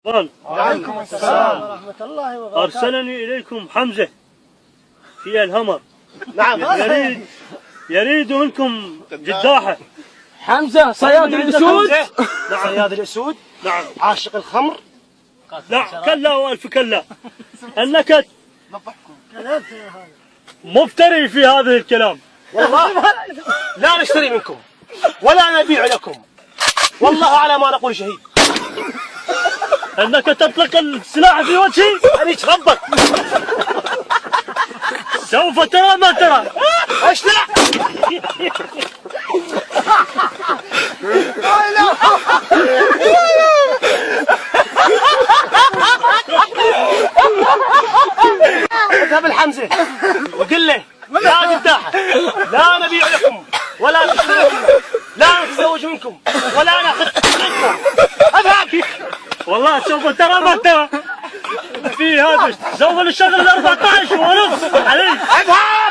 وعليكم السلام ورحمة الله وبركاته. أرسلني إليكم حمزة في الهمر. نعم. يريد منكم جداحة. حمزة صياد الأسود. نعم. صياد الأسود. نعم. عاشق الخمر. لا كلا والف كلا. أنك مفتري في هذا الكلام. والله لا نشتري منكم ولا نبيع لكم، والله على ما نقول شهيد. أنك تطلق السلاح في وجهي. أريد ربك. سوف ترى ما ترى. اشلع. اذهب الحمزة وقل له لا جداحة، لا نبيع لكم ولا نشتري منكم، لا نتزوج منكم ولا ناخذ منكم. اذهب. والله سوف ترى ما ترى. في هذا سوف نشغل 14 ونص عليك. اذهب.